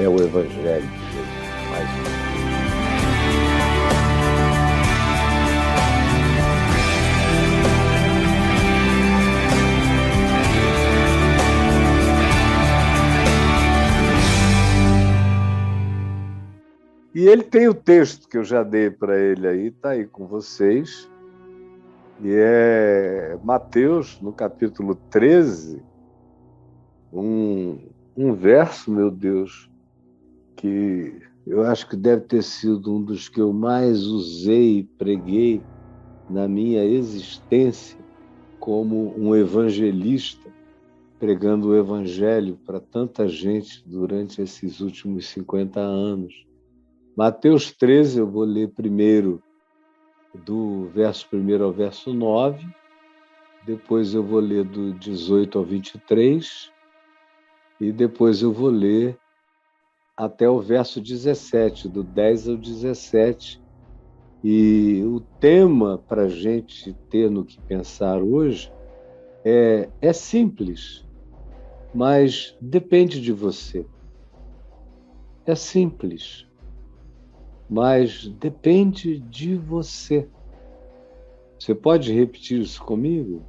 é o Evangelho de Jesus. Mais uma vez. E ele tem o texto que eu já dei para ele aí, está aí com vocês, e é Mateus, no capítulo 13, um verso, meu Deus, que eu acho que deve ter sido um dos que eu mais usei e preguei na minha existência como um evangelista, pregando o evangelho para tanta gente durante esses últimos 50 anos. Mateus 13, eu vou ler primeiro do verso 1 ao verso 9, depois eu vou ler do 18 ao 23, e depois eu vou ler até o verso 17, do 10 ao 17. E o tema para a gente ter no que pensar hoje é simples, mas depende de você. É simples, mas depende de você. Você pode repetir isso comigo?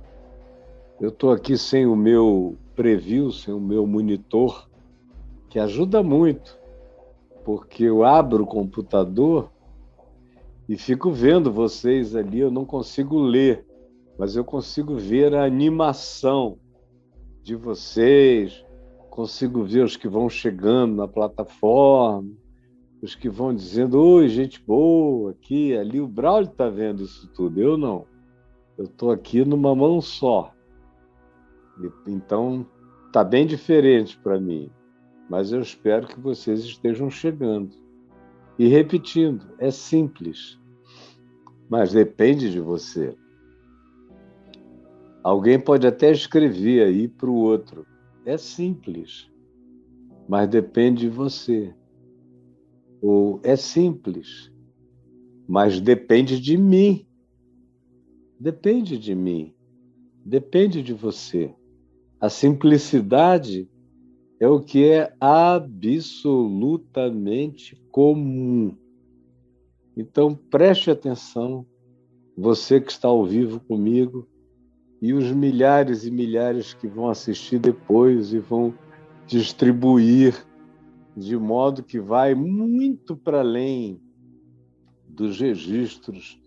Eu estou aqui sem o meu preview, sem o meu monitor, que ajuda muito, porque eu abro o computador e fico vendo vocês ali, eu não consigo ler, mas eu consigo ver a animação de vocês, consigo ver os que vão chegando na plataforma, os que vão dizendo, oi, gente boa, aqui, ali. O Braulio está vendo isso tudo, eu não. Eu estou aqui numa mão só. Então, está bem diferente para mim, mas eu espero que vocês estejam chegando. E repetindo, é simples, mas depende de você. Alguém pode até escrever aí para o outro, é simples, mas depende de você. Ou é simples, mas depende de mim. Depende de mim. Depende de você. A simplicidade é o que é absolutamente comum. Então, preste atenção, você que está ao vivo comigo e os milhares e milhares que vão assistir depois e vão distribuir de modo que vai muito para além dos registros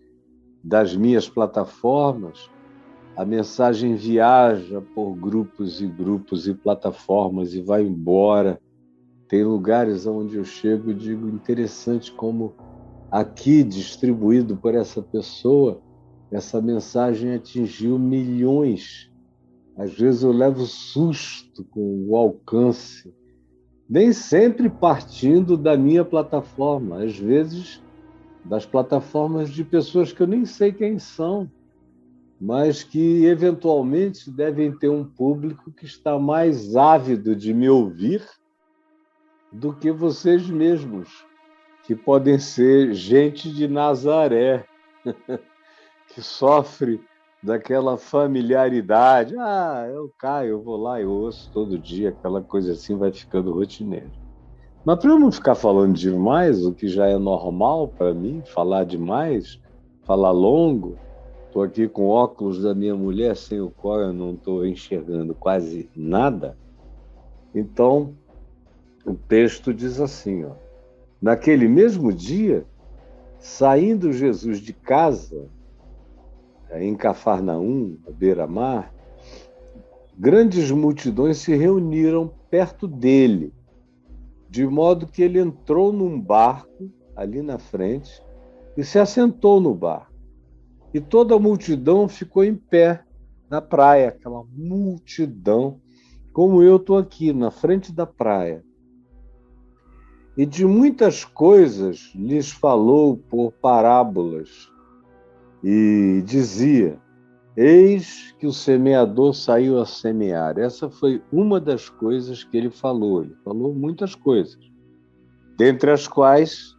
das minhas plataformas. A mensagem viaja por grupos e grupos e plataformas e vai embora. Tem lugares onde eu chego e digo, interessante como aqui, distribuído por essa pessoa, essa mensagem atingiu milhões. Às vezes eu levo susto com o alcance, nem sempre partindo da minha plataforma, às vezes das plataformas de pessoas que eu nem sei quem são, mas que eventualmente devem ter um público que está mais ávido de me ouvir do que vocês mesmos, que podem ser gente de Nazaré, que sofre daquela familiaridade. Eu caio, eu vou lá, eu ouço todo dia, aquela coisa assim vai ficando rotineiro. Mas para eu não ficar falando demais, o que já é normal para mim, falar demais, falar longo, estou aqui com óculos da minha mulher, sem o qual eu não estou enxergando quase nada. Então, o texto diz assim, ó, naquele mesmo dia, saindo Jesus de casa, em Cafarnaum, à beira-mar, grandes multidões se reuniram perto dele, de modo que ele entrou num barco ali na frente e se assentou no barco. E toda a multidão ficou em pé na praia, aquela multidão, como eu estou aqui na frente da praia. E de muitas coisas lhes falou por parábolas e dizia, eis que o semeador saiu a semear. Essa foi uma das coisas que ele falou muitas coisas, dentre as quais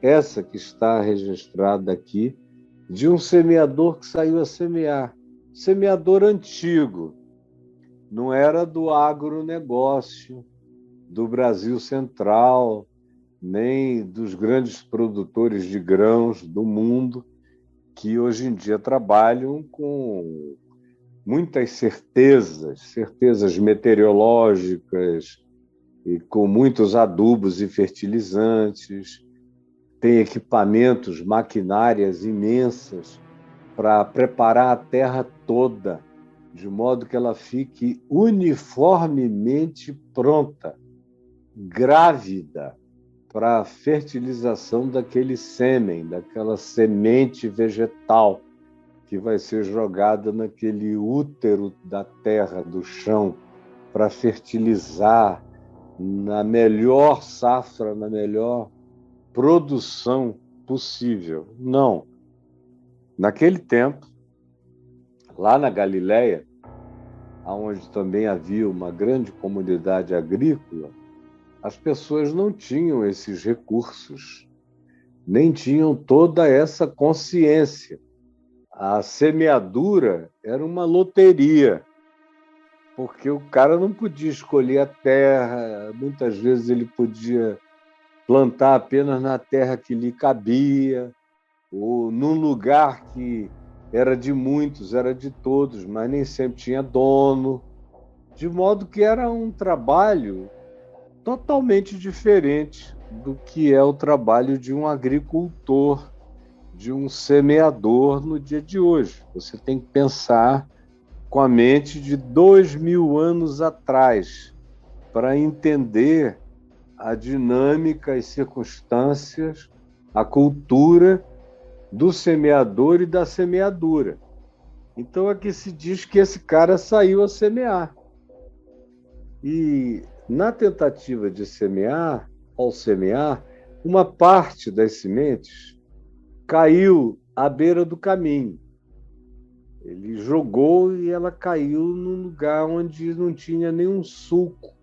essa que está registrada aqui, de um semeador que saiu a semear. Semeador antigo, não era do agronegócio, do Brasil Central, nem dos grandes produtores de grãos do mundo, que hoje em dia trabalham com muitas certezas meteorológicas e com muitos adubos e fertilizantes, tem equipamentos, maquinárias imensas para preparar a terra toda, de modo que ela fique uniformemente pronta, grávida, para a fertilização daquele sêmen, daquela semente vegetal que vai ser jogada naquele útero da terra, do chão, para fertilizar na melhor safra, na melhor produção possível. Não. Naquele tempo, lá na Galileia, onde também havia uma grande comunidade agrícola, as pessoas não tinham esses recursos, nem tinham toda essa consciência. A semeadura era uma loteria, porque o cara não podia escolher a terra, muitas vezes ele podia plantar apenas na terra que lhe cabia, ou num lugar que era de muitos, era de todos, mas nem sempre tinha dono, de modo que era um trabalho totalmente diferente do que é o trabalho de um agricultor, de um semeador no dia de hoje. Você tem que pensar com a mente de 2000 anos atrás para entender a dinâmica, as circunstâncias, a cultura do semeador e da semeadura. Então aqui se diz que esse cara saiu a semear. E na tentativa de semear, ao semear, uma parte das sementes caiu à beira do caminho. Ele jogou e ela caiu num lugar onde não tinha nenhum sulco,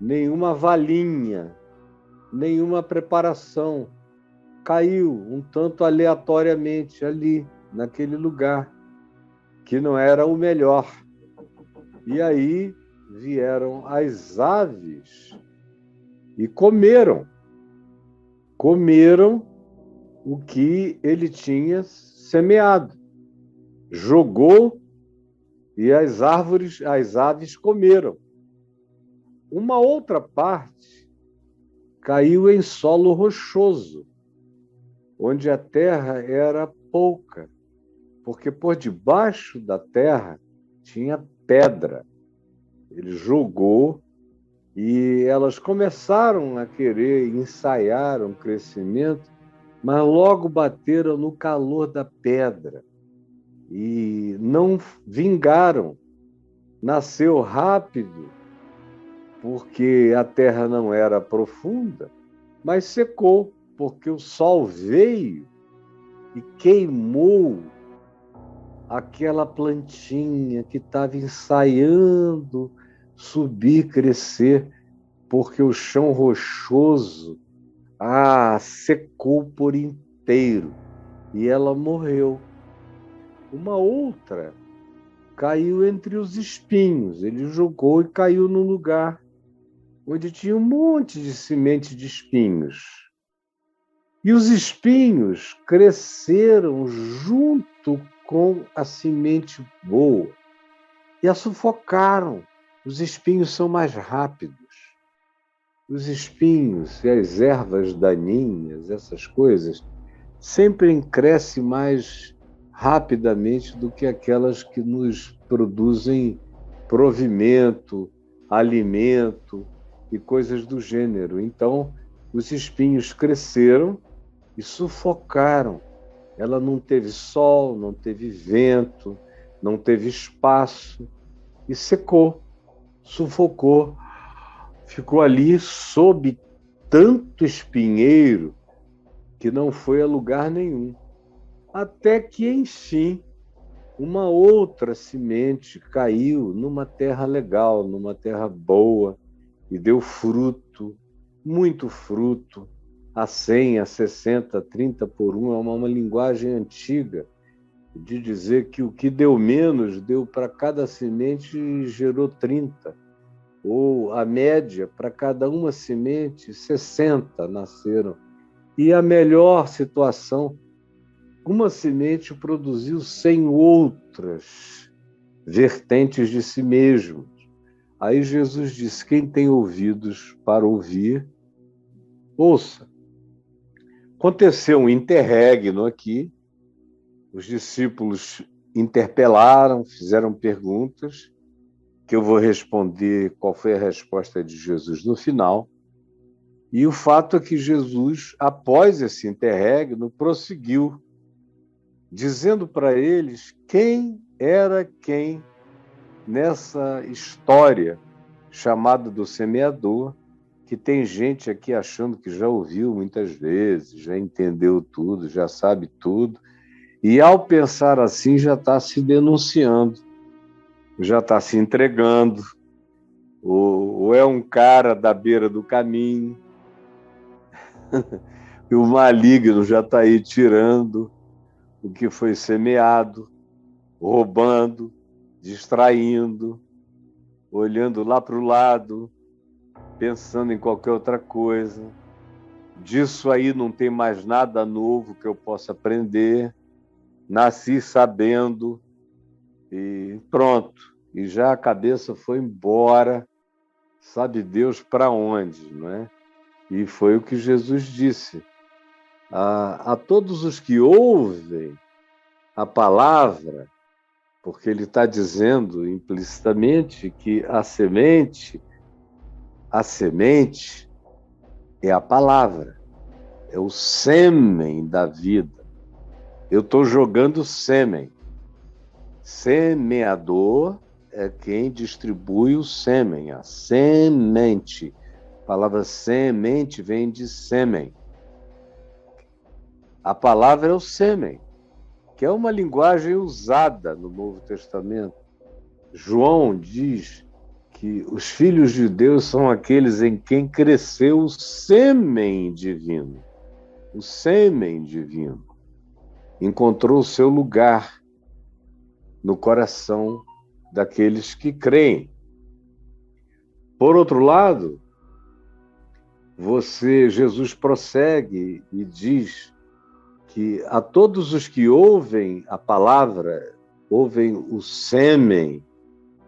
nenhuma valinha, nenhuma preparação. Caiu um tanto aleatoriamente ali, naquele lugar, que não era o melhor. E aí vieram as aves e comeram o que ele tinha semeado. Jogou e as aves comeram. Uma outra parte caiu em solo rochoso, onde a terra era pouca, porque por debaixo da terra tinha pedra. Ele jogou e elas começaram a querer ensaiar um crescimento, mas logo bateram no calor da pedra e não vingaram. Nasceu rápido, porque a terra não era profunda, mas secou, porque o sol veio e queimou aquela plantinha que estava ensaiando subir, crescer, porque o chão rochoso secou por inteiro e ela morreu. Uma outra caiu entre os espinhos. Ele jogou e caiu num lugar onde tinha um monte de semente de espinhos. E os espinhos cresceram junto com a semente boa e a sufocaram. Os espinhos são mais rápidos. Os espinhos e as ervas daninhas, essas coisas, sempre crescem mais rapidamente do que aquelas que nos produzem provimento, alimento e coisas do gênero. Então, os espinhos cresceram e sufocaram. Ela não teve sol, não teve vento, não teve espaço e secou, sufocou. Ficou ali sob tanto espinheiro que não foi a lugar nenhum. Até que, enfim, uma outra semente caiu numa terra legal, numa terra boa, e deu fruto, muito fruto, a 100, a 60, 30 por 1. É uma linguagem antiga de dizer que o que deu menos deu para cada semente e gerou 30. ou a média, para cada uma semente, 60 nasceram. E a melhor situação, uma semente produziu 100 outras vertentes de si mesmo. Aí Jesus disse: quem tem ouvidos para ouvir, ouça. Aconteceu um interregno aqui, os discípulos interpelaram, fizeram perguntas, que eu vou responder qual foi a resposta de Jesus no final. E o fato é que Jesus, após esse interregno, prosseguiu, dizendo para eles quem era quem nessa história chamada do semeador, que tem gente aqui achando que já ouviu muitas vezes, já entendeu tudo, já sabe tudo, e ao pensar assim já está se denunciando, já está se entregando, ou é um cara da beira do caminho, e o maligno já está aí tirando o que foi semeado, roubando, distraindo, olhando lá para o lado, pensando em qualquer outra coisa. Disso aí não tem mais nada novo que eu possa aprender. Nasci sabendo e pronto. E já a cabeça foi embora, sabe Deus para onde, não é? E foi o que Jesus disse. A todos os que ouvem a palavra, porque ele está dizendo implicitamente que a semente é a palavra, é o sêmen da vida. Eu estou jogando sêmen. Semeador é quem distribui o sêmen, a semente. A palavra semente vem de sêmen. A palavra é o sêmen, que é uma linguagem usada no Novo Testamento. João diz que os filhos de Deus são aqueles em quem cresceu o sêmen divino. O sêmen divino encontrou o seu lugar no coração daqueles que creem. Por outro lado, Jesus prossegue e diz que a todos os que ouvem a palavra, ouvem o sêmen,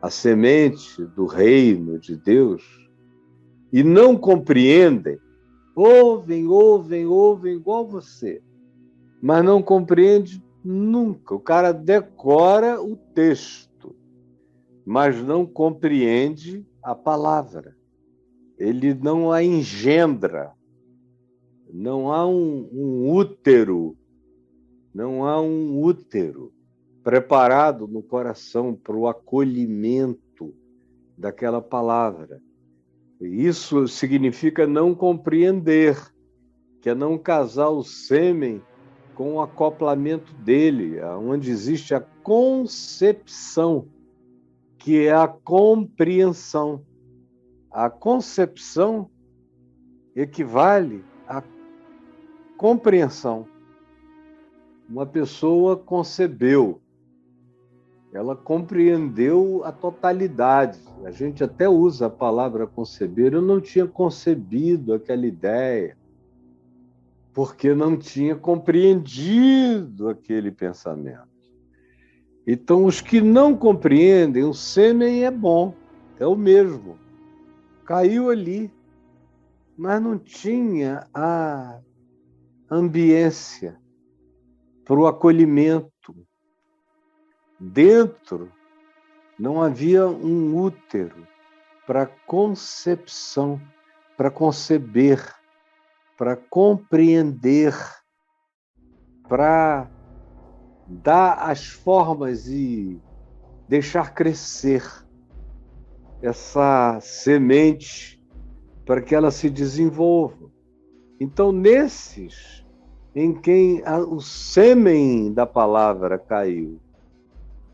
a semente do reino de Deus, e não compreendem, ouvem igual você, mas não compreende nunca. O cara decora o texto, mas não compreende a palavra. Ele não a engendra. Não há um útero, não há um útero preparado no coração para o acolhimento daquela palavra. Isso significa não compreender, que é não casar o sêmen com o acoplamento dele, onde existe a concepção, que é a compreensão. A concepção equivale à compreensão. Uma pessoa concebeu, ela compreendeu a totalidade. A gente até usa a palavra conceber. Eu não tinha concebido aquela ideia, porque não tinha compreendido aquele pensamento. Então, os que não compreendem, o sêmen é bom, é o mesmo. Caiu ali, mas não tinha a ambiência para o acolhimento. Dentro não havia um útero para concepção, para conceber, para compreender, para dar as formas e deixar crescer essa semente para que ela se desenvolva. Então, nesses em quem o sêmen da palavra caiu,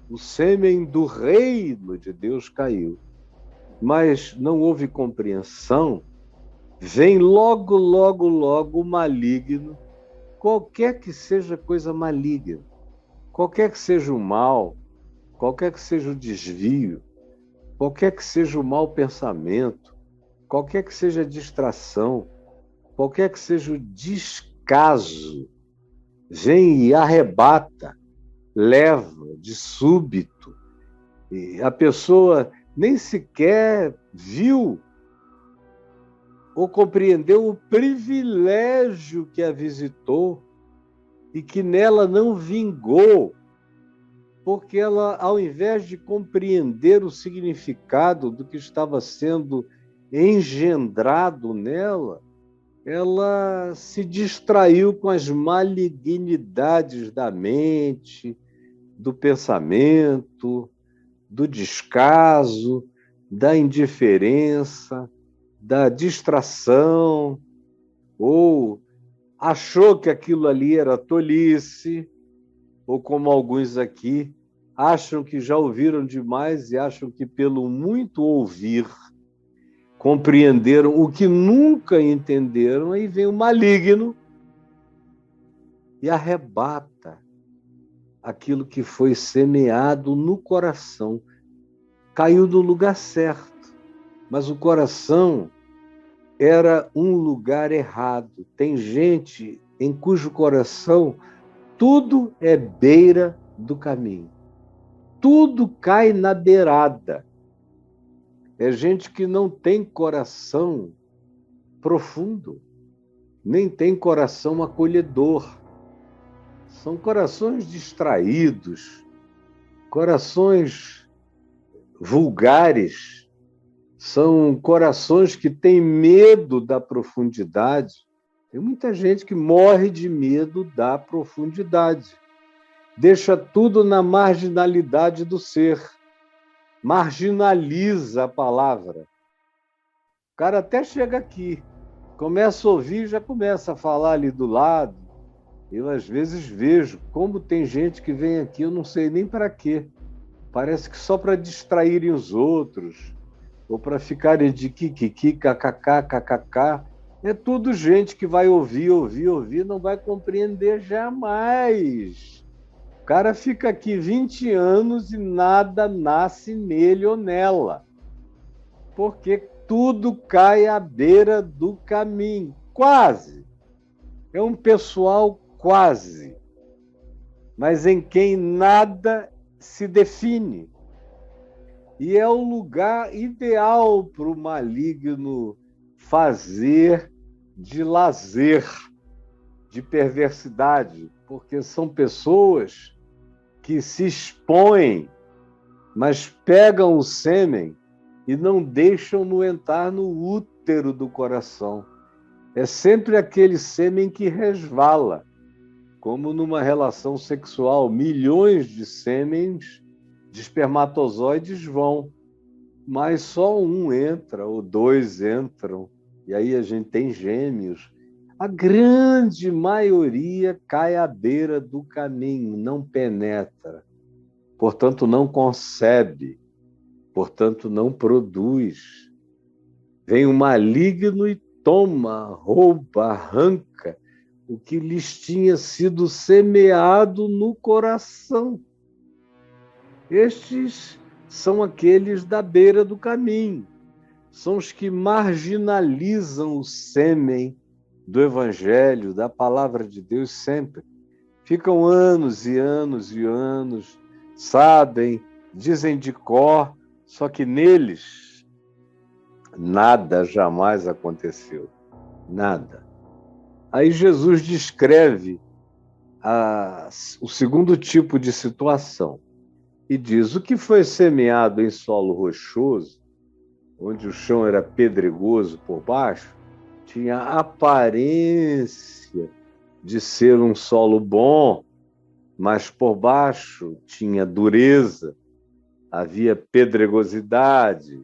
o sêmen do reino de Deus caiu, mas não houve compreensão, vem logo o maligno, qualquer que seja coisa maligna, qualquer que seja o mal, qualquer que seja o desvio, qualquer que seja o mau pensamento, qualquer que seja a distração, qualquer que seja o descaso, vem e arrebata, leva de súbito. E a pessoa nem sequer viu ou compreendeu o privilégio que a visitou e que nela não vingou, porque ela, ao invés de compreender o significado do que estava sendo engendrado nela, ela se distraiu com as malignidades da mente, do pensamento, do descaso, da indiferença, da distração, ou achou que aquilo ali era tolice, ou como alguns aqui acham que já ouviram demais e acham que pelo muito ouvir compreenderam o que nunca entenderam, aí vem o maligno e arrebata aquilo que foi semeado no coração. Caiu no lugar certo, mas o coração era um lugar errado. Tem gente em cujo coração tudo é beira do caminho. Tudo cai na beirada. É gente que não tem coração profundo, nem tem coração acolhedor. São corações distraídos, corações vulgares, são corações que têm medo da profundidade. Tem muita gente que morre de medo da profundidade. Deixa tudo na marginalidade do ser. Marginaliza a palavra. O cara até chega aqui, começa a ouvir, já começa a falar ali do lado. Eu, às vezes, vejo como tem gente que vem aqui, eu não sei nem para quê. Parece que só para distraírem os outros, ou para ficarem de kikiki, kkk, kkk. É tudo gente que vai ouvir, não vai compreender jamais. O cara fica aqui 20 anos e nada nasce nele ou nela, porque tudo cai à beira do caminho. Quase. É um pessoal quase, mas em quem nada se define. E é o lugar ideal para o maligno fazer de lazer, de perversidade, porque são pessoas que se expõem, mas pegam o sêmen e não deixam-no entrar no útero do coração. É sempre aquele sêmen que resvala, como numa relação sexual, milhões de sêmens de espermatozoides vão, mas só um entra, ou dois entram, e aí a gente tem gêmeos. A grande maioria cai à beira do caminho, não penetra, portanto não concebe, portanto não produz. Vem o maligno e toma, rouba, arranca o que lhes tinha sido semeado no coração. Estes são aqueles da beira do caminho, são os que marginalizam o sêmen do Evangelho, da Palavra de Deus sempre. Ficam anos e anos e anos, sabem, dizem de cor, só que neles nada jamais aconteceu. Nada. Aí Jesus descreve o segundo tipo de situação e diz: o que foi semeado em solo rochoso, onde o chão era pedregoso por baixo, tinha aparência de ser um solo bom, mas por baixo tinha dureza, havia pedregosidade,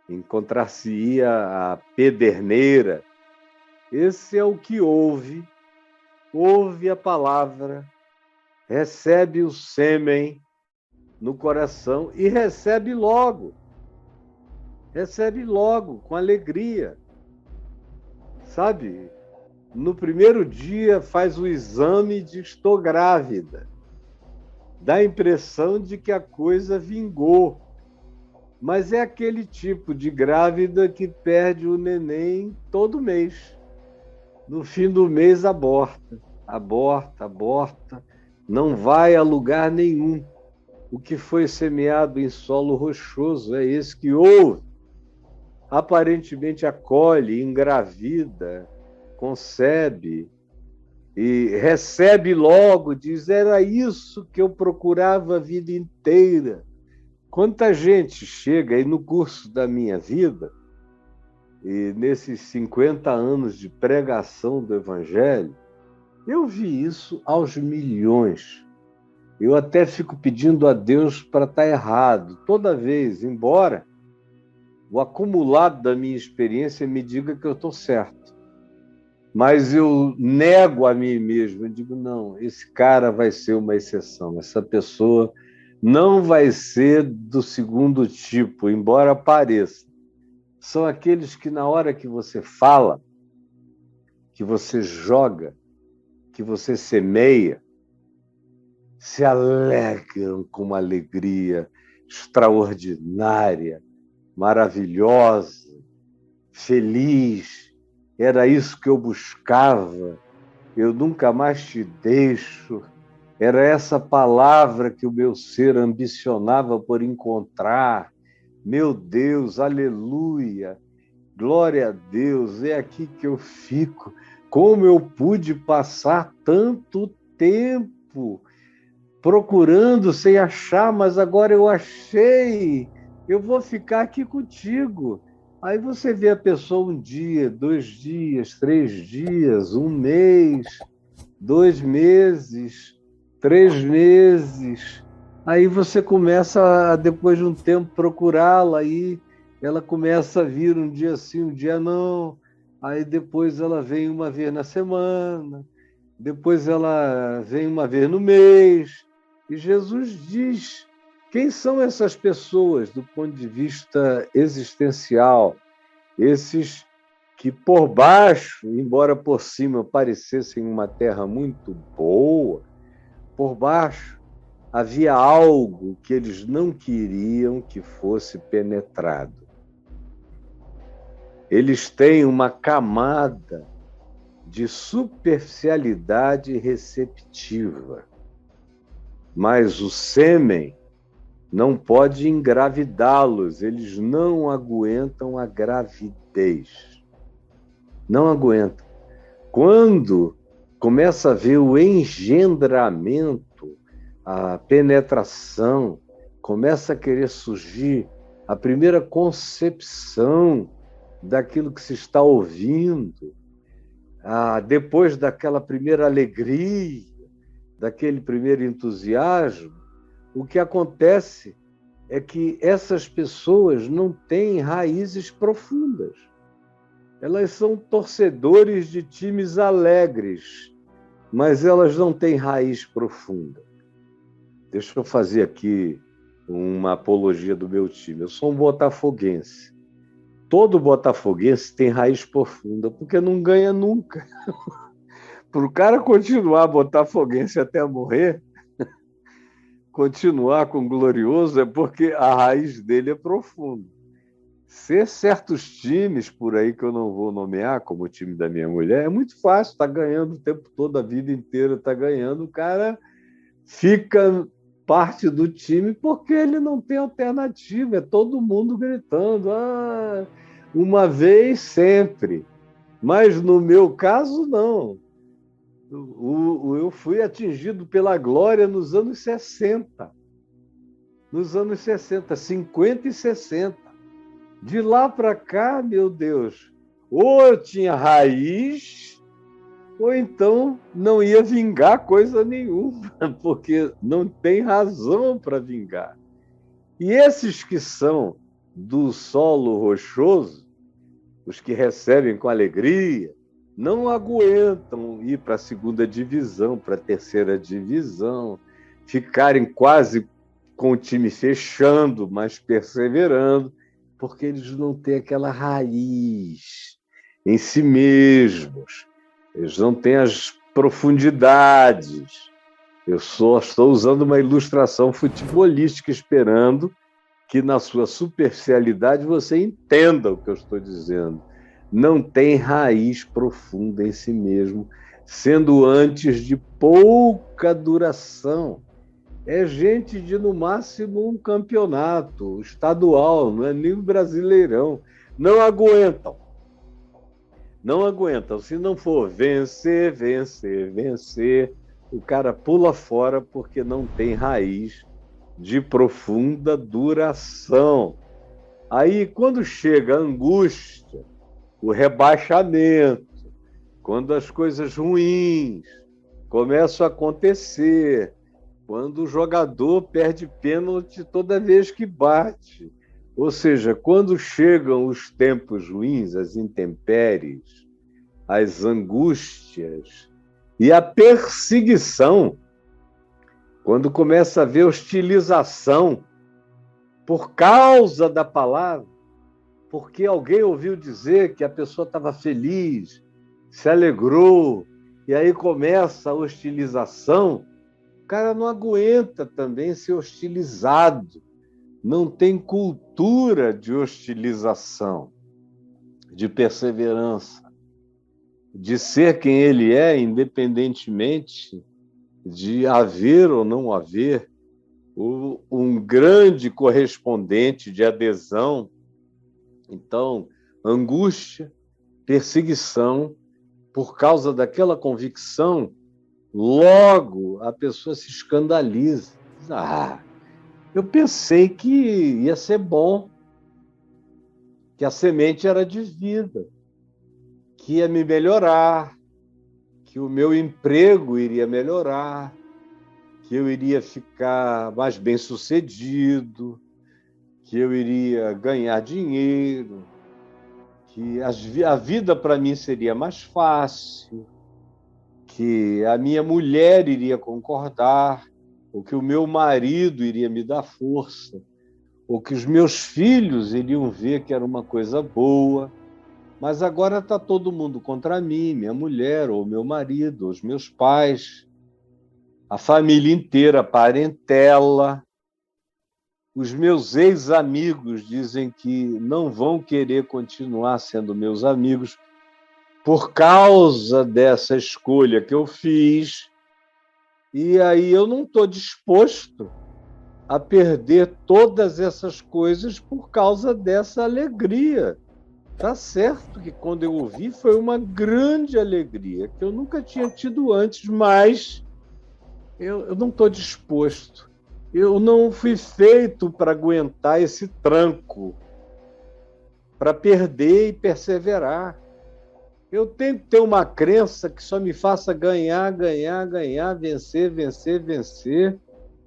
encontrar-se-ia a pederneira. Esse é o que ouve a palavra, recebe o sêmen no coração e recebe logo, com alegria. Sabe, no primeiro dia faz o exame e diz: estou grávida. Dá a impressão de que a coisa vingou. Mas é aquele tipo de grávida que perde o neném todo mês. No fim do mês, aborta, aborta, aborta, não vai a lugar nenhum. O que foi semeado em solo rochoso é esse que ouve, aparentemente acolhe, engravida, concebe e recebe logo, diz: era isso que eu procurava a vida inteira. Quanta gente chega aí no curso da minha vida, e nesses 50 anos de pregação do Evangelho, eu vi isso aos milhões. Eu até fico pedindo a Deus para estar errado toda vez, embora o acumulado da minha experiência me diga que eu estou certo. Mas eu nego a mim mesmo, eu digo, não, esse cara vai ser uma exceção, essa pessoa não vai ser do segundo tipo, embora pareça. São aqueles que na hora que você fala, que você joga, que você semeia, se alegram com uma alegria extraordinária, maravilhosa, feliz. Era isso que eu buscava. Eu nunca mais te deixo. Era essa palavra que o meu ser ambicionava por encontrar. Meu Deus, aleluia, glória a Deus, é aqui que eu fico. Como eu pude passar tanto tempo procurando sem achar, mas agora eu achei. Eu vou ficar aqui contigo. Aí você vê a pessoa um dia, 2 dias, 3 dias, 1 mês, 2 meses, 3 meses. Aí você começa, depois de um tempo, procurá-la, aí ela começa a vir um dia sim, um dia não. Aí depois ela vem uma vez na semana, depois ela vem uma vez no mês. E Jesus diz: quem são essas pessoas do ponto de vista existencial? Esses que por baixo, embora por cima parecessem uma terra muito boa, por baixo havia algo que eles não queriam que fosse penetrado. Eles têm uma camada de superficialidade receptiva, mas o sêmen não pode engravidá-los, eles não aguentam a gravidez. Não aguentam. Quando começa a ver o engendramento, a penetração, começa a querer surgir a primeira concepção daquilo que se está ouvindo, depois daquela primeira alegria, daquele primeiro entusiasmo, o que acontece é que essas pessoas não têm raízes profundas. Elas são torcedores de times alegres, mas elas não têm raiz profunda. Deixa eu fazer aqui uma apologia do meu time. Eu sou um botafoguense. Todo botafoguense tem raiz profunda, porque não ganha nunca. Para o cara continuar botafoguense até morrer, continuar com glorioso, é porque a raiz dele é profunda. Ser certos times por aí que eu não vou nomear, como o time da minha mulher, é muito fácil, está ganhando o tempo todo, a vida inteira está ganhando, o cara fica parte do time porque ele não tem alternativa, é todo mundo gritando, uma vez sempre. Mas no meu caso, não. Eu fui atingido pela glória nos anos 60. Nos anos 60, 50 e 60. De lá para cá, meu Deus, ou eu tinha raiz, ou então não ia vingar coisa nenhuma, porque não tem razão para vingar. E esses que são do solo rochoso, os que recebem com alegria, não aguentam ir para a segunda divisão, para a terceira divisão, ficarem quase com o time fechando, mas perseverando, porque eles não têm aquela raiz em si mesmos, eles não têm as profundidades. Eu só estou usando uma ilustração futebolística, esperando que na sua superficialidade você entenda o que eu estou dizendo. Não tem raiz profunda em si mesmo, sendo antes de pouca duração. É gente de, no máximo, um campeonato estadual, não é nem o Brasileirão. Não aguentam. Não aguentam. Se não for vencer, vencer, vencer, o cara pula fora porque não tem raiz de profunda duração. Aí, quando chega a angústia, o rebaixamento, quando as coisas ruins começam a acontecer, quando o jogador perde pênalti toda vez que bate, ou seja, quando chegam os tempos ruins, as intempéries, as angústias e a perseguição, quando começa a haver hostilização por causa da palavra, porque alguém ouviu dizer que a pessoa estava feliz, se alegrou, e aí começa a hostilização, o cara não aguenta também ser hostilizado, não tem cultura de hostilização, de perseverança, de ser quem ele é, independentemente de haver ou não haver um grande correspondente de adesão. Então, angústia, perseguição, por causa daquela convicção, logo a pessoa se escandaliza. Eu pensei que ia ser bom, que a semente era de vida, que ia me melhorar, que o meu emprego iria melhorar, que eu iria ficar mais bem-sucedido, que eu iria ganhar dinheiro, que a vida para mim seria mais fácil, que a minha mulher iria concordar, ou que o meu marido iria me dar força, ou que os meus filhos iriam ver que era uma coisa boa. Mas agora está todo mundo contra mim, minha mulher, ou meu marido, os meus pais, a família inteira, a parentela. Os meus ex-amigos dizem que não vão querer continuar sendo meus amigos por causa dessa escolha que eu fiz. E aí eu não estou disposto a perder todas essas coisas por causa dessa alegria. Tá certo que quando eu ouvi foi uma grande alegria, que eu nunca tinha tido antes, mas eu não estou disposto. Eu não fui feito para aguentar esse tranco, para perder e perseverar. Eu tenho que ter uma crença que só me faça ganhar, ganhar, ganhar, vencer, vencer, vencer,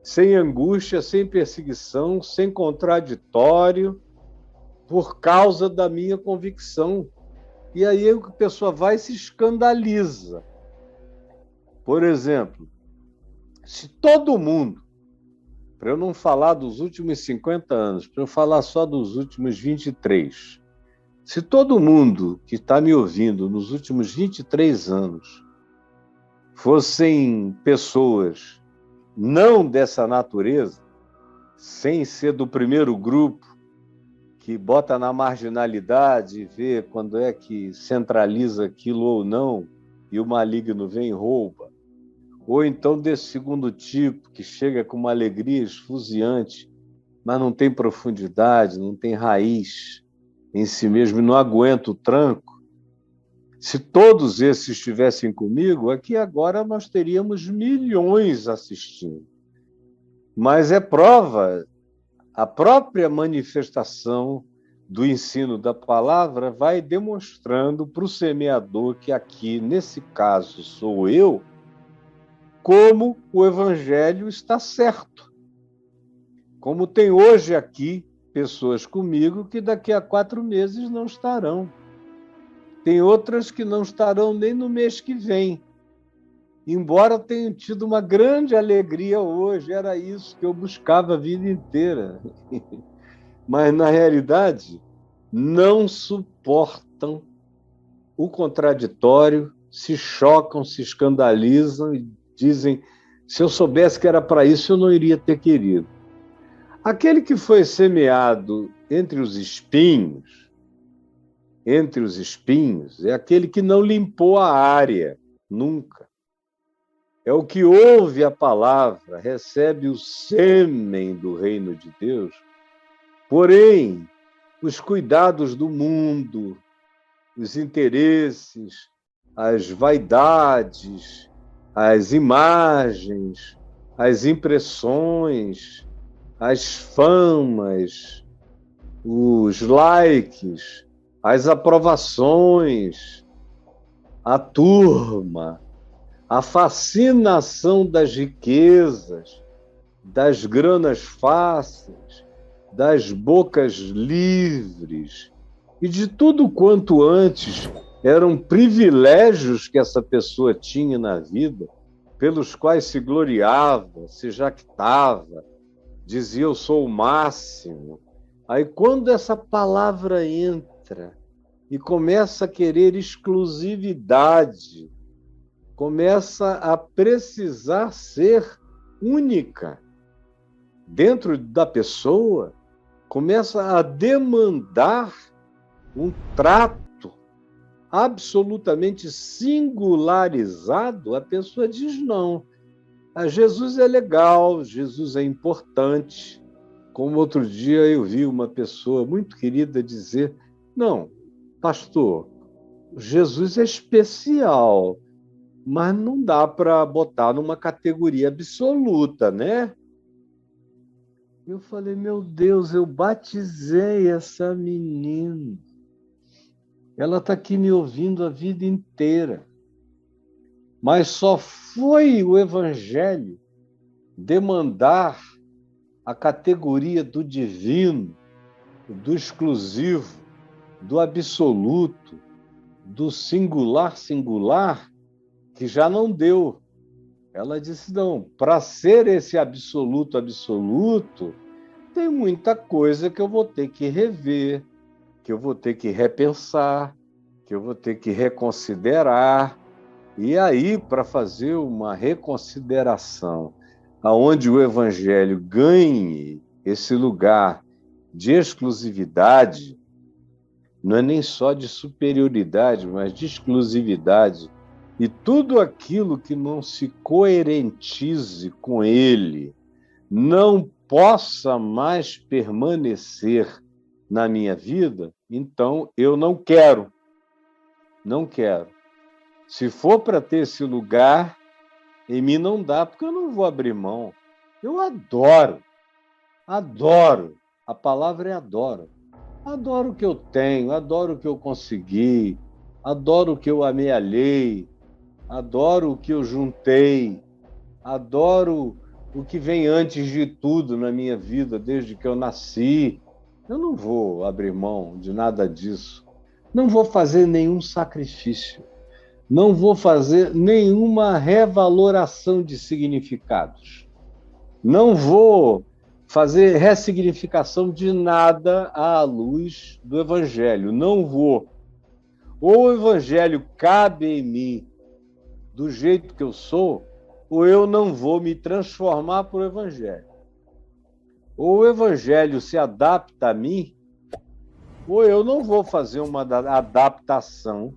sem angústia, sem perseguição, sem contraditório, por causa da minha convicção. E aí a pessoa vai e se escandaliza. Por exemplo, se todo mundo, para eu não falar dos últimos 50 anos, para eu falar só dos últimos 23, se todo mundo que está me ouvindo nos últimos 23 anos fossem pessoas não dessa natureza, sem ser do primeiro grupo, que bota na marginalidade e vê quando é que centraliza aquilo ou não, e o maligno vem e rouba, ou então desse segundo tipo, que chega com uma alegria esfuziante, mas não tem profundidade, não tem raiz em si mesmo, não aguenta o tranco. Se todos esses estivessem comigo, aqui agora nós teríamos milhões assistindo. Mas é prova, a própria manifestação do ensino da palavra vai demonstrando para o semeador, que aqui, nesse caso, sou eu, como o evangelho está certo. Como tem hoje aqui pessoas comigo que daqui a 4 meses não estarão. Tem outras que não estarão nem no mês que vem. Embora tenham tido uma grande alegria hoje, era isso que eu buscava a vida inteira. Mas, na realidade, não suportam o contraditório, se chocam, se escandalizam e dizem: se eu soubesse que era para isso, eu não iria ter querido. Aquele que foi semeado entre os espinhos, é aquele que não limpou a área, nunca. É o que ouve a palavra, recebe o sêmen do reino de Deus, porém, os cuidados do mundo, os interesses, as vaidades, as imagens, as impressões, as famas, os likes, as aprovações, a turma, a fascinação das riquezas, das granas fáceis, das bocas livres e de tudo quanto antes eram privilégios que essa pessoa tinha na vida, pelos quais se gloriava, se jactava, dizia eu sou o máximo. Aí quando essa palavra entra e começa a querer exclusividade, começa a precisar ser única dentro da pessoa, começa a demandar um trato absolutamente singularizado, a pessoa diz não. Jesus é legal, Jesus é importante. Como outro dia eu vi uma pessoa muito querida dizer, não, pastor, Jesus é especial, mas não dá para botar numa categoria absoluta, né? Eu falei, meu Deus, eu batizei essa menina. Ela está aqui me ouvindo a vida inteira. Mas só foi o Evangelho demandar a categoria do divino, do exclusivo, do absoluto, do singular, que já não deu. Ela disse, não, para ser esse absoluto, tem muita coisa que eu vou ter que rever, que eu vou ter que repensar, que eu vou ter que reconsiderar. E aí, para fazer uma reconsideração, aonde o Evangelho ganhe esse lugar de exclusividade, não é nem só de superioridade, mas de exclusividade, e tudo aquilo que não se coerentize com ele não possa mais permanecer na minha vida, então eu não quero. Não quero. Se for para ter esse lugar, em mim não dá, porque eu não vou abrir mão. Eu adoro. A palavra é adoro. Adoro o que eu tenho, adoro o que eu consegui, adoro o que eu amealhei, adoro o que eu juntei, adoro o que vem antes de tudo na minha vida, desde que eu nasci. Eu não vou abrir mão de nada disso. Não vou fazer nenhum sacrifício. Não vou fazer nenhuma revaloração de significados. Não vou fazer ressignificação de nada à luz do Evangelho. Não vou. Ou o Evangelho cabe em mim do jeito que eu sou, ou eu não vou me transformar por Evangelho. Ou o Evangelho se adapta a mim, ou eu não vou fazer uma adaptação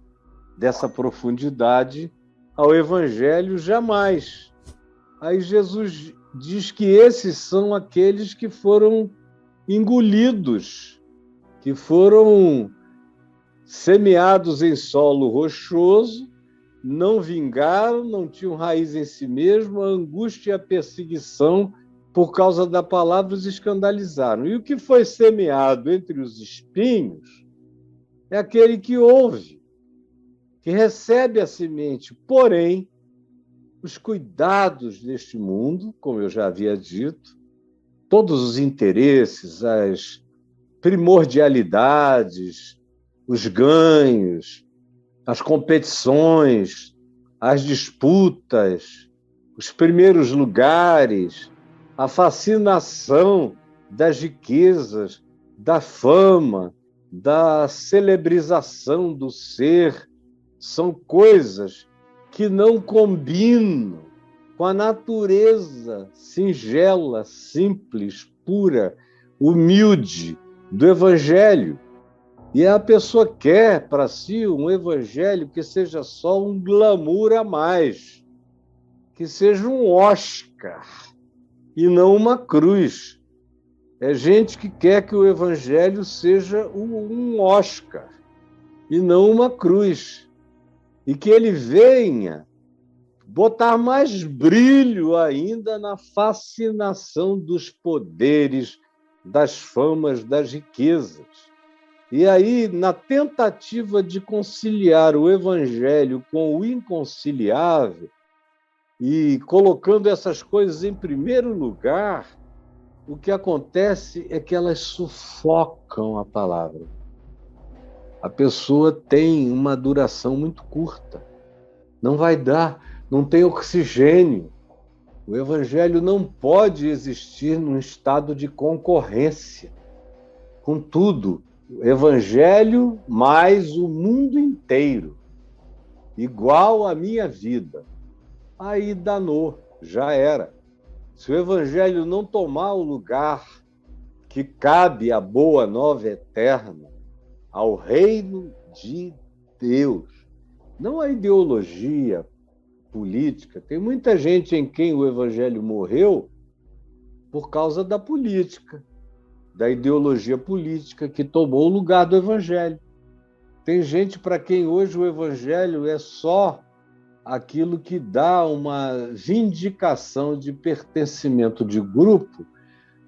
dessa profundidade ao Evangelho jamais. Aí Jesus diz que esses são aqueles que foram engolidos, que foram semeados em solo rochoso, não vingaram, não tinham raiz em si mesmo, a angústia e a perseguição por causa da palavra os escandalizaram. E o que foi semeado entre os espinhos é aquele que ouve, que recebe a semente, porém, os cuidados deste mundo, como eu já havia dito, todos os interesses, as primordialidades, os ganhos, as competições, as disputas, os primeiros lugares, a fascinação das riquezas, da fama, da celebrização do ser, são coisas que não combinam com a natureza singela, simples, pura, humilde do Evangelho. E a pessoa quer para si um Evangelho que seja só um glamour a mais, que seja um Oscar e não uma cruz. É gente que quer que o Evangelho seja um Oscar e não uma cruz. E que ele venha botar mais brilho ainda na fascinação dos poderes, das famas, das riquezas. E aí, na tentativa de conciliar o Evangelho com o inconciliável, e colocando essas coisas em primeiro lugar, o que acontece é que elas sufocam a palavra. A pessoa tem uma duração muito curta. Não vai dar, não tem oxigênio. O Evangelho não pode existir num estado de concorrência. Contudo, o Evangelho mais o mundo inteiro, igual à minha vida. Aí danou, já era. Se o Evangelho não tomar o lugar que cabe à boa nova eterna, ao reino de Deus, não a ideologia política. Tem muita gente em quem o Evangelho morreu por causa da política, da ideologia política que tomou o lugar do Evangelho. Tem gente para quem hoje o Evangelho é só aquilo que dá uma vindicação de pertencimento de grupo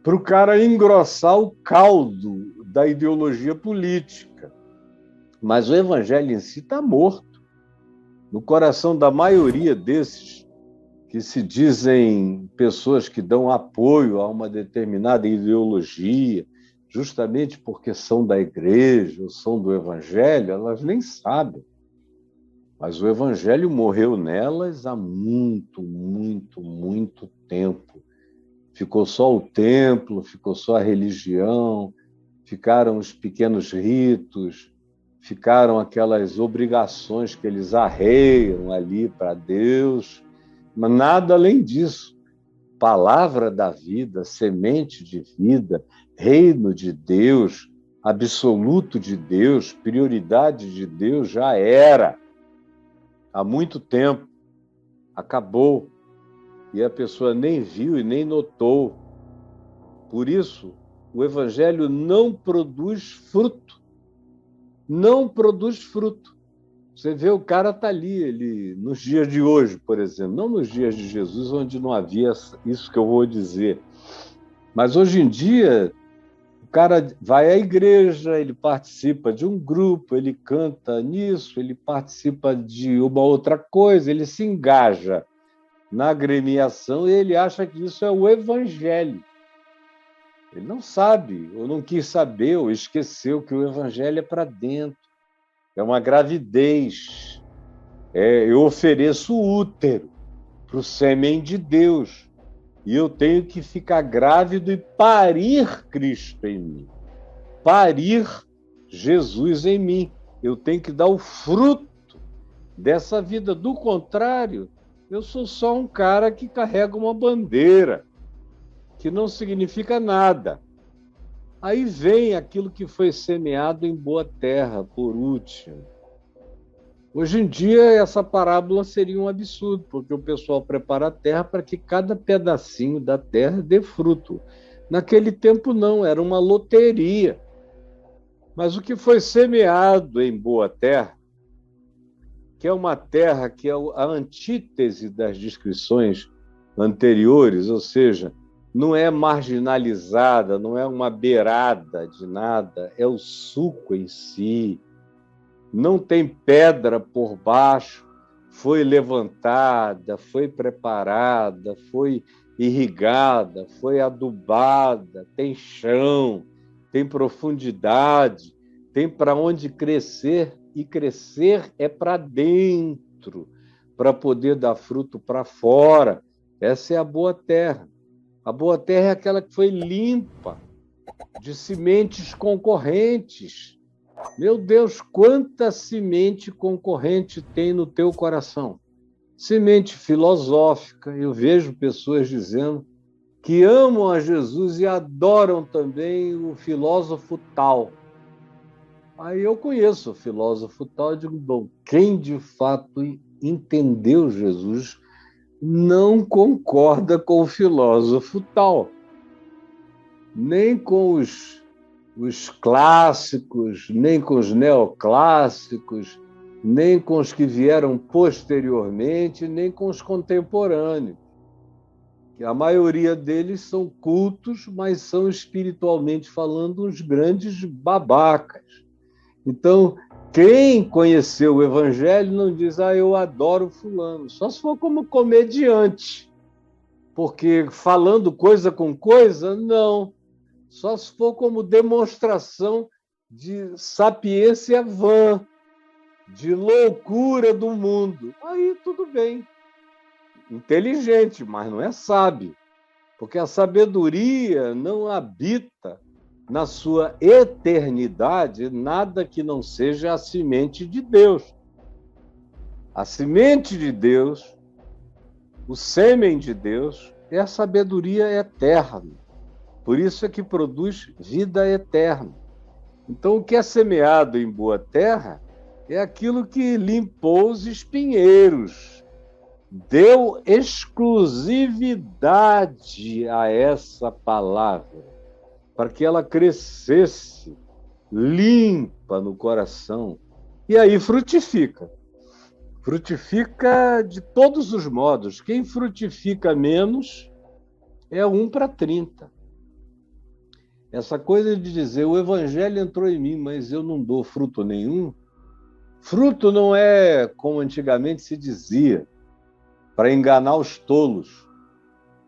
para o cara engrossar o caldo da ideologia política. Mas o Evangelho em si está morto. No coração da maioria desses que se dizem pessoas que dão apoio a uma determinada ideologia, justamente porque são da igreja ou são do Evangelho, elas nem sabem. Mas o Evangelho morreu nelas há muito, muito, muito tempo. Ficou só o templo, ficou só a religião, ficaram os pequenos ritos, ficaram aquelas obrigações que eles arreiam ali para Deus, mas nada além disso. Palavra da vida, semente de vida, reino de Deus, absoluto de Deus, prioridade de Deus, já era. Há muito tempo. Acabou. E a pessoa nem viu e nem notou. Por isso, o Evangelho não produz fruto. Não produz fruto. Você vê, o cara está ali, ele, nos dias de hoje, por exemplo, não nos dias de Jesus, onde não havia isso que eu vou dizer. Mas hoje em dia, o cara vai à igreja, ele participa de um grupo, ele canta nisso, ele participa de uma outra coisa, ele se engaja na agremiação e ele acha que isso é o Evangelho. Ele não sabe, ou não quis saber, ou esqueceu que o Evangelho é para dentro. É uma gravidez. Eu ofereço o útero para o sêmen de Deus. E eu tenho que ficar grávido e parir Cristo em mim. Parir Jesus em mim. Eu tenho que dar o fruto dessa vida. Do contrário, eu sou só um cara que carrega uma bandeira, que não significa nada. Aí vem aquilo que foi semeado em boa terra, por último. Hoje em dia, essa parábola seria um absurdo, porque o pessoal prepara a terra para que cada pedacinho da terra dê fruto. Naquele tempo, não, era uma loteria. Mas o que foi semeado em boa terra, que é uma terra que é a antítese das descrições anteriores, ou seja, não é marginalizada, não é uma beirada de nada, é o suco em si. Não tem pedra por baixo, foi levantada, foi preparada, foi irrigada, foi adubada, tem chão, tem profundidade, tem para onde crescer, e crescer é para dentro, para poder dar fruto para fora. Essa é a boa terra. A boa terra é aquela que foi limpa de sementes concorrentes. Meu Deus, quanta semente concorrente tem no teu coração? Semente filosófica. Eu vejo pessoas dizendo que amam a Jesus e adoram também o filósofo tal. Aí eu conheço o filósofo tal e digo, bom, quem de fato entendeu Jesus não concorda com o filósofo tal, nem com os clássicos, nem com os neoclássicos, nem com os que vieram posteriormente, nem com os contemporâneos. Que a maioria deles são cultos, mas são, espiritualmente falando, uns grandes babacas. Então, quem conheceu o Evangelho não diz, eu adoro fulano, só se for como comediante, porque falando coisa com coisa, não. Só se for como demonstração de sapiência vã, de loucura do mundo. Aí tudo bem. Inteligente, mas não é sábio. Porque a sabedoria não habita na sua eternidade nada que não seja a semente de Deus. A semente de Deus, o sêmen de Deus, é a sabedoria eterna. Por isso é que produz vida eterna. Então, o que é semeado em boa terra é aquilo que limpou os espinheiros, deu exclusividade a essa palavra, para que ela crescesse limpa no coração. E aí frutifica. Frutifica de todos os modos. Quem frutifica menos é 1:30. Essa coisa de dizer, o Evangelho entrou em mim, mas eu não dou fruto nenhum. Fruto não é como antigamente se dizia, para enganar os tolos,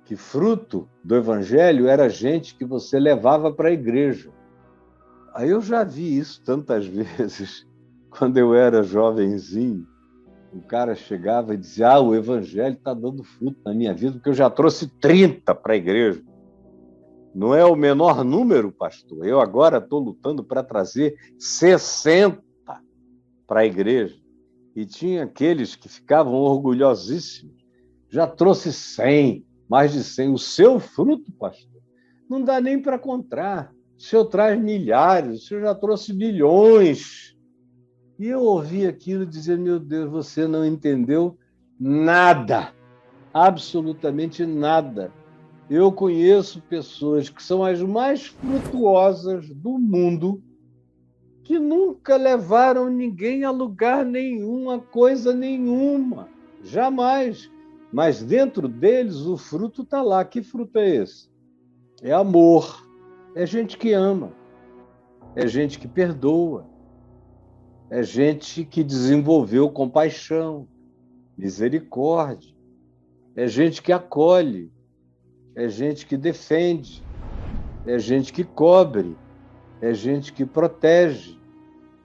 que fruto do Evangelho era gente que você levava para a igreja. Aí eu já vi isso tantas vezes, quando eu era jovenzinho. O cara chegava e dizia, o Evangelho está dando fruto na minha vida, porque eu já trouxe 30 para a igreja. Não é o menor número, pastor. Eu agora estou lutando para trazer 60 para a igreja. E tinha aqueles que ficavam orgulhosíssimos. Já trouxe 100, mais de 100. O seu fruto, pastor, não dá nem para contar. O senhor traz milhares, o senhor já trouxe milhões. E eu ouvi aquilo e dizia, meu Deus, você não entendeu nada, absolutamente nada. Eu conheço pessoas que são as mais frutuosas do mundo, que nunca levaram ninguém a lugar nenhum, a coisa nenhuma, jamais. Mas dentro deles o fruto está lá. Que fruto é esse? É amor, é gente que ama, é gente que perdoa, é gente que desenvolveu compaixão, misericórdia, é gente que acolhe, é gente que defende, é gente que cobre, é gente que protege,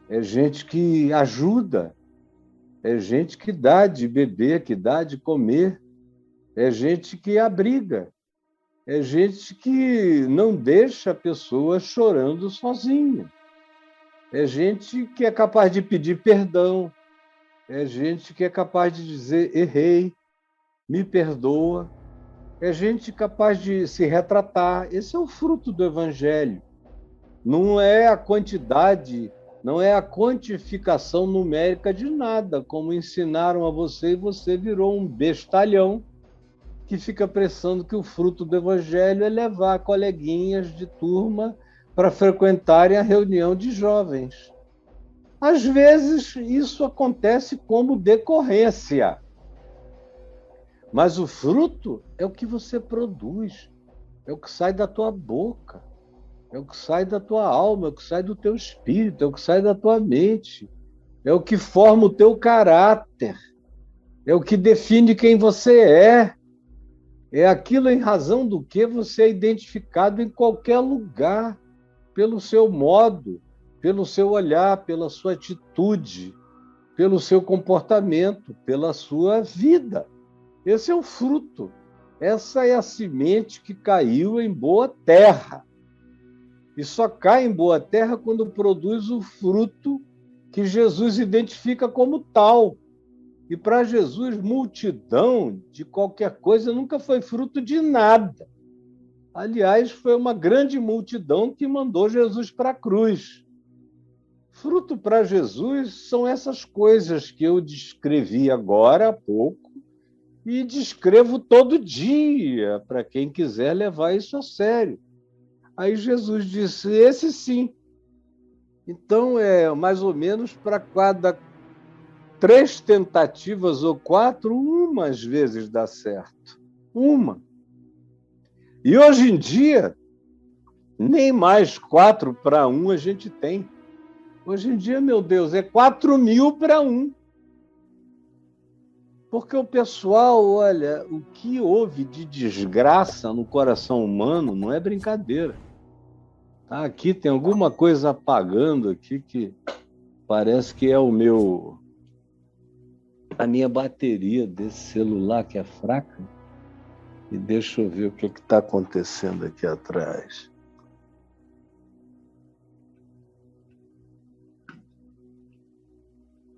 é gente que ajuda, é gente que dá de beber, que dá de comer, é gente que abriga, é gente que não deixa a pessoa chorando sozinha, é gente que é capaz de pedir perdão, é gente que é capaz de dizer, errei, me perdoa, é gente capaz de se retratar. Esse é o fruto do Evangelho. Não é a quantidade, não é a quantificação numérica de nada, como ensinaram a você, e você virou um bestalhão que fica pensando que o fruto do Evangelho é levar coleguinhas de turma para frequentarem a reunião de jovens. Às vezes, isso acontece como decorrência. Mas o fruto é o que você produz, é o que sai da tua boca, é o que sai da tua alma, é o que sai do teu espírito, é o que sai da tua mente, é o que forma o teu caráter, é o que define quem você é aquilo em razão do que você é identificado em qualquer lugar, pelo seu modo, pelo seu olhar, pela sua atitude, pelo seu comportamento, pela sua vida. Esse é o fruto. Essa é a semente que caiu em boa terra. E só cai em boa terra quando produz o fruto que Jesus identifica como tal. E para Jesus, multidão de qualquer coisa nunca foi fruto de nada. Aliás, foi uma grande multidão que mandou Jesus para a cruz. Fruto para Jesus são essas coisas que eu descrevi agora há pouco e descrevo todo dia para quem quiser levar isso a sério. Aí Jesus disse: esse sim. Então, é mais ou menos para cada 3 tentativas ou 4, uma às vezes dá certo. Uma. E hoje em dia, nem mais 4 para 1 a gente tem. Hoje em dia, meu Deus, é 4.000 para 1. Porque o pessoal, olha, o que houve de desgraça no coração humano não é brincadeira. Tá, aqui tem alguma coisa apagando aqui que parece que é a minha bateria desse celular que é fraca. E deixa eu ver o que está acontecendo aqui atrás.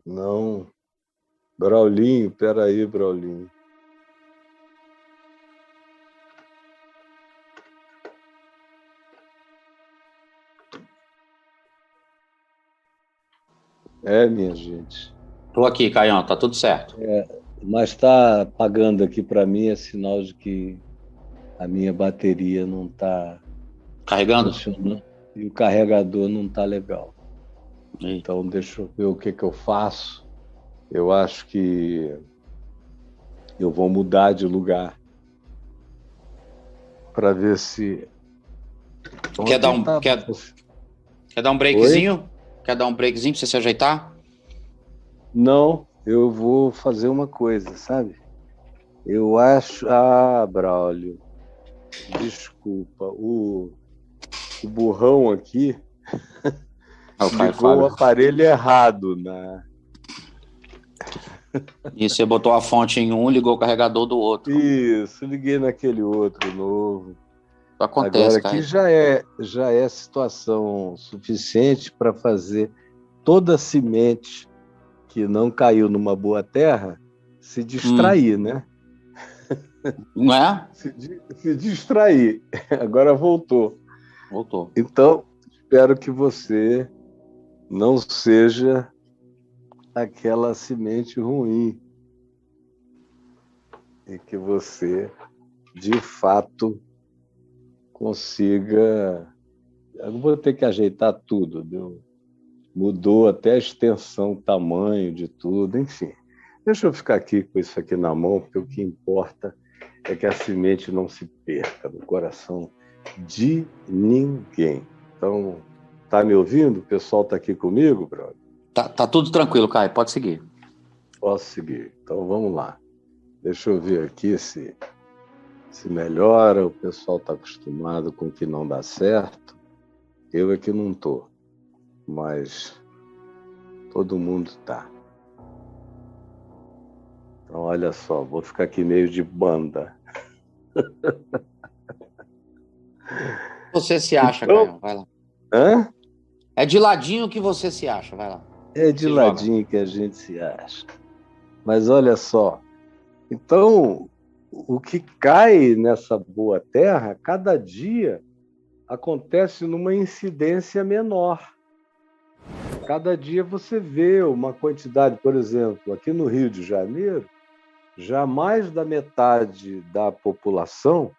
Não. Braulinho, peraí, Braulinho. Minha gente. Estou aqui, Caião, tá tudo certo. Mas está apagando aqui para mim, é sinal de que a minha bateria não está Carregando? funcionando e o carregador não está legal. Eita. Então, deixa eu ver o que eu faço. Eu acho que eu vou mudar de lugar para ver se... Quer dar um breakzinho? Oi? Quer dar um breakzinho para você se ajeitar? Não, eu vou fazer uma coisa, sabe? Eu acho... Braulio, desculpa, o burrão aqui ligou o aparelho errado, né? E você botou a fonte em um, ligou o carregador do outro. Isso, liguei naquele outro novo. Acontece, agora aqui já é situação suficiente para fazer toda a semente que não caiu numa boa terra se distrair, né? Não é? Se distrair. Agora voltou. Voltou. Então, espero que você não seja aquela semente ruim e que você, de fato, consiga... Eu não vou ter que ajeitar tudo, viu? Mudou até a extensão, o tamanho de tudo, enfim. Deixa eu ficar aqui com isso aqui na mão, porque o que importa é que a semente não se perca no coração de ninguém. Então, tá me ouvindo? O pessoal tá aqui comigo, brother? Tá tudo tranquilo, Caio, pode seguir. Posso seguir. Então, vamos lá. Deixa eu ver aqui se melhora. O pessoal está acostumado com o que não dá certo. Eu é que não estou. Mas todo mundo está. Então, olha só, vou ficar aqui meio de banda. Você se acha, Caio, vai lá. Hã? É de ladinho que você se acha, vai lá. É de ladinho que a gente se acha. Mas olha só, então, o que cai nessa boa terra, cada dia acontece numa incidência menor. Cada dia você vê uma quantidade, por exemplo, aqui no Rio de Janeiro, já mais da metade da população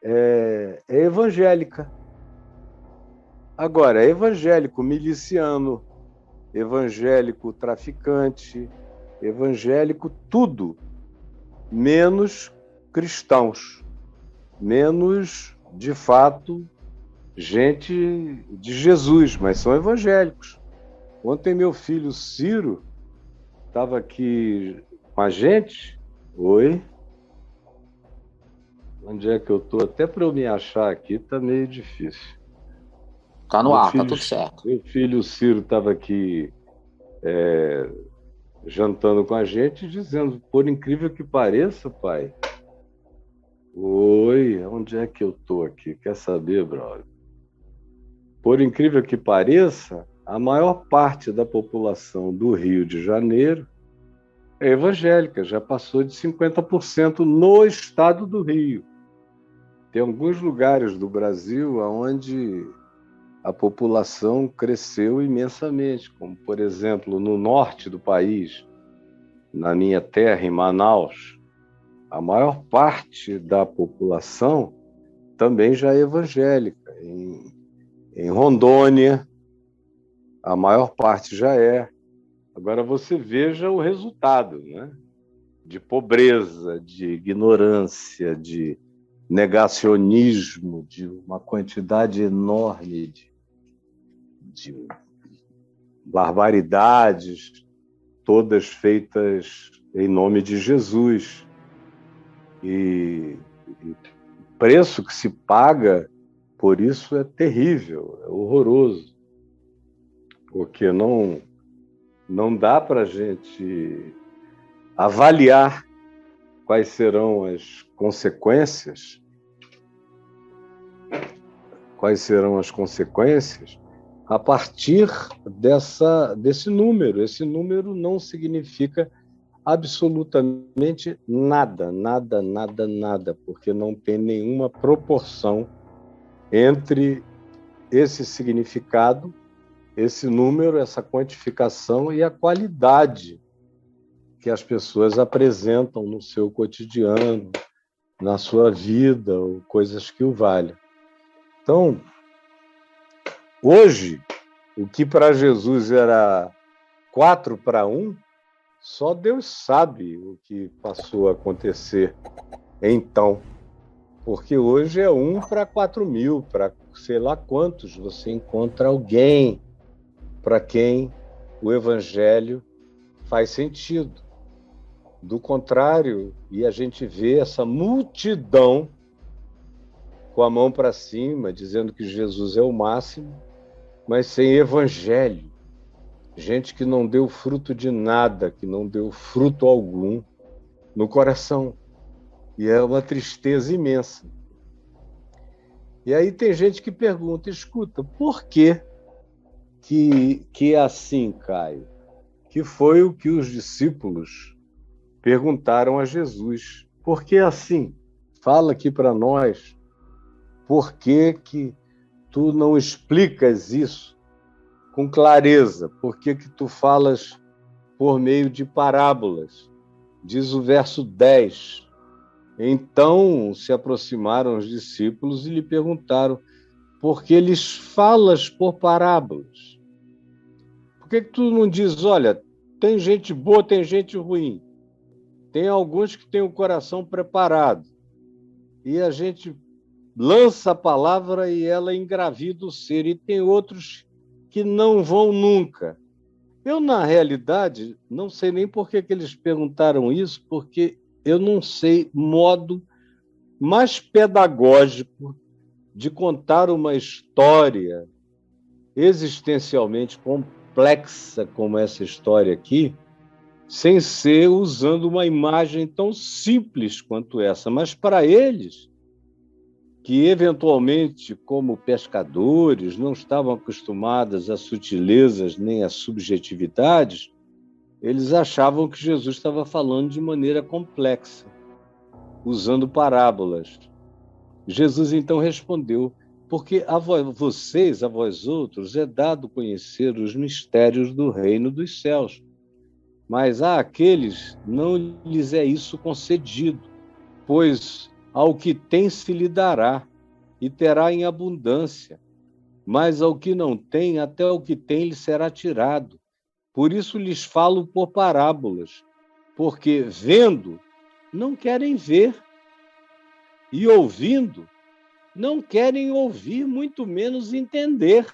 é evangélica. Agora, é evangélico miliciano, evangélico traficante, evangélico tudo, menos cristãos, menos, de fato, gente de Jesus, mas são evangélicos. Ontem meu filho Ciro estava aqui com a gente. Oi? Onde é que eu estou? Até para eu me achar aqui está meio difícil. Tá no ar, tá tudo certo. Meu filho Ciro estava aqui jantando com a gente, dizendo, por incrível que pareça, pai. Oi, onde é que eu estou aqui? Quer saber, brother? Por incrível que pareça, a maior parte da população do Rio de Janeiro é evangélica, já passou de 50% no estado do Rio. Tem alguns lugares do Brasil onde a população cresceu imensamente, como, por exemplo, no norte do país, na minha terra, em Manaus, a maior parte da população também já é evangélica. Em Rondônia, a maior parte já é. Agora você veja o resultado, né? De pobreza, de ignorância, de negacionismo, de uma quantidade enorme de barbaridades, todas feitas em nome de Jesus. E o preço que se paga por isso é terrível, é horroroso, porque não dá para a gente avaliar quais serão as consequências, a partir desse número. Esse número não significa absolutamente nada, porque não tem nenhuma proporção entre esse significado, esse número, essa quantificação e a qualidade que as pessoas apresentam no seu cotidiano, na sua vida, ou coisas que o valham. Então, hoje, o que para Jesus era 4-1, só Deus sabe o que passou a acontecer então. Porque hoje é 1-4.000, para sei lá quantos você encontra alguém para quem o Evangelho faz sentido. Do contrário, e a gente vê essa multidão com a mão para cima, dizendo que Jesus é o máximo, mas sem Evangelho. Gente que não deu fruto de nada, que não deu fruto algum no coração. E é uma tristeza imensa. E aí tem gente que pergunta, escuta, por que é assim, Caio? Que foi o que os discípulos perguntaram a Jesus. Por que é assim? Fala aqui para nós. Por que tu não explicas isso com clareza? Por que tu falas por meio de parábolas? Diz o verso 10. Então se aproximaram os discípulos e lhe perguntaram: por que lhes falas por parábolas? Por que tu não diz, olha, tem gente boa, tem gente ruim. Tem alguns que têm o coração preparado. E a gente lança a palavra e ela engravida o ser. E tem outros que não vão nunca. Eu, na realidade, não sei nem por que eles perguntaram isso, porque eu não sei modo mais pedagógico de contar uma história existencialmente complexa como essa história aqui, sem ser usando uma imagem tão simples quanto essa. Mas para eles, que eventualmente, como pescadores, não estavam acostumados a sutilezas nem a subjetividades, eles achavam que Jesus estava falando de maneira complexa, usando parábolas. Jesus então respondeu: porque a vós outros, é dado conhecer os mistérios do reino dos céus, mas a aqueles não lhes é isso concedido, pois ao que tem se lhe dará, e terá em abundância, mas ao que não tem, até o que tem lhe será tirado. Por isso lhes falo por parábolas, porque vendo, não querem ver, e ouvindo, não querem ouvir, muito menos entender,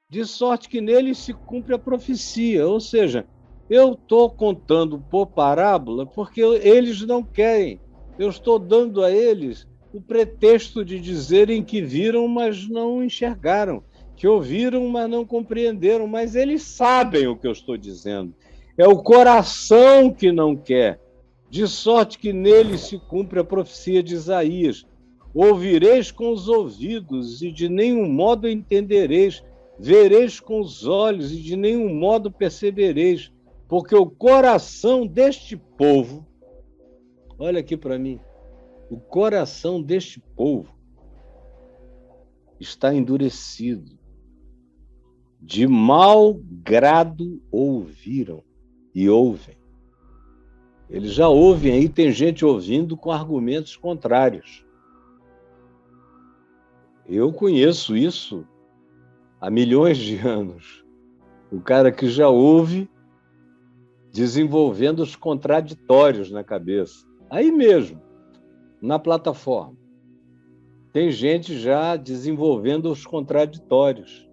de sorte que neles se cumpre a profecia. Ou seja, eu estou contando por parábola porque eles não querem. Eu estou dando a eles o pretexto de dizerem que viram, mas não enxergaram, que ouviram, mas não compreenderam, mas eles sabem o que eu estou dizendo. É o coração que não quer, de sorte que nele se cumpre a profecia de Isaías: ouvireis com os ouvidos e de nenhum modo entendereis, vereis com os olhos e de nenhum modo percebereis, porque o coração deste povo, olha aqui para mim, O coração deste povo está endurecido. De mau grado ouviram e ouvem. Eles já ouvem aí, tem gente ouvindo com argumentos contrários. Eu conheço isso há milhões de anos. O cara que já ouve desenvolvendo os contraditórios na cabeça. Aí mesmo, na plataforma. Tem gente já desenvolvendo os contraditórios.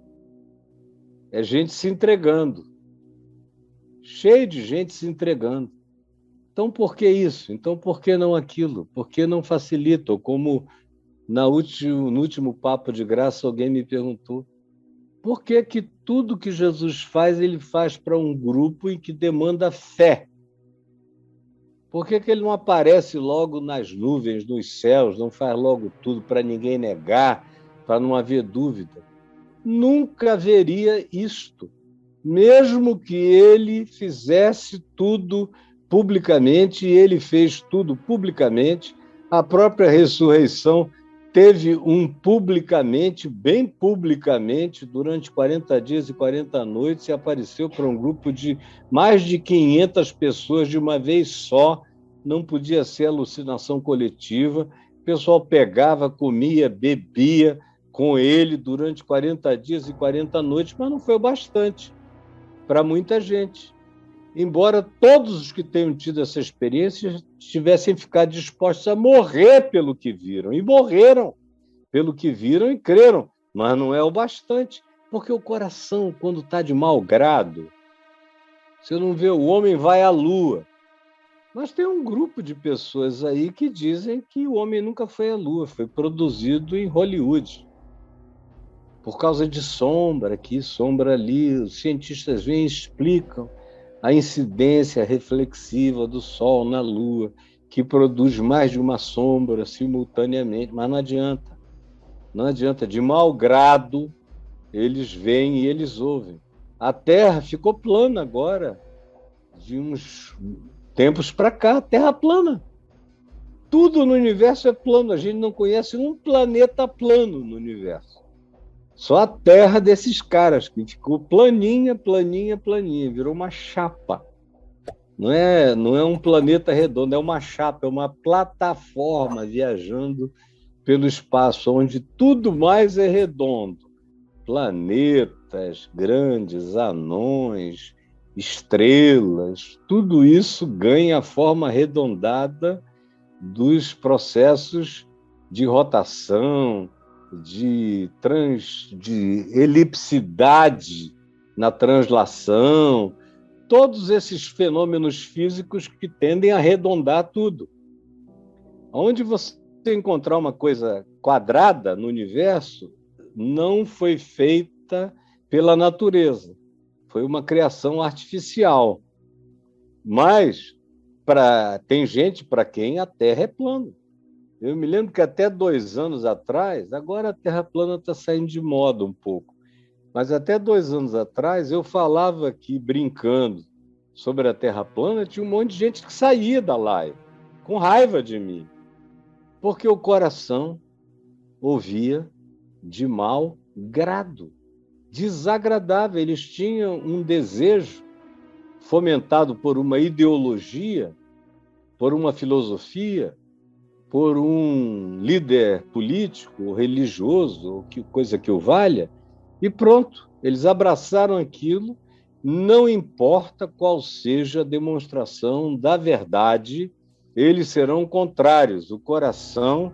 É gente se entregando. Cheio de gente se entregando. Então, por que isso? Então, por que não aquilo? Por que não facilita? Como no último Papo de Graça, alguém me perguntou, por que que tudo que Jesus faz, ele faz para um grupo em que demanda fé? Por que que ele não aparece logo nas nuvens, nos céus, não faz logo tudo para ninguém negar, para não haver dúvida? Nunca haveria isto. Mesmo que ele fizesse tudo publicamente, e ele fez tudo publicamente, a própria ressurreição teve um publicamente, bem publicamente, durante 40 dias e 40 noites, e apareceu para um grupo de mais de 500 pessoas de uma vez só, não podia ser alucinação coletiva, o pessoal pegava, comia, bebia com ele durante 40 dias e 40 noites, mas não foi o bastante para muita gente. Embora todos os que tenham tido essa experiência tivessem ficado dispostos a morrer pelo que viram. E morreram pelo que viram e creram. Mas não é o bastante. Porque o coração, quando está de mau grado, você não vê, o homem vai à lua. Mas tem um grupo de pessoas aí que dizem que o homem nunca foi à lua, foi produzido em Hollywood. Por causa de sombra aqui, sombra ali, os cientistas vêm e explicam a incidência reflexiva do Sol na Lua, que produz mais de uma sombra simultaneamente, mas não adianta. Não adianta, de mau grado, eles veem e eles ouvem. A Terra ficou plana agora, de uns tempos para cá, a Terra plana. Tudo no universo é plano, a gente não conhece um planeta plano no universo. Só a Terra desses caras, que ficou planinha, planinha, planinha, virou uma chapa. Não é um planeta redondo, é uma chapa, é uma plataforma viajando pelo espaço, onde tudo mais é redondo. Planetas, grandes anões, estrelas, tudo isso ganha a forma arredondada dos processos de rotação, de elipsidade na translação, todos esses fenômenos físicos que tendem a arredondar tudo. Onde você encontrar uma coisa quadrada no universo, não foi feita pela natureza, foi uma criação artificial. Mas tem gente para quem a Terra é plana. Eu me lembro que até 2 anos atrás, agora a Terra plana está saindo de moda um pouco, mas até 2 anos atrás eu falava aqui, brincando, sobre a Terra plana, tinha um monte de gente que saía da live, com raiva de mim, porque o coração ouvia de mau grado, desagradável. Eles tinham um desejo fomentado por uma ideologia, por uma filosofia, por um líder político ou religioso, ou coisa que o valha, e pronto, eles abraçaram aquilo, não importa qual seja a demonstração da verdade, eles serão contrários. O coração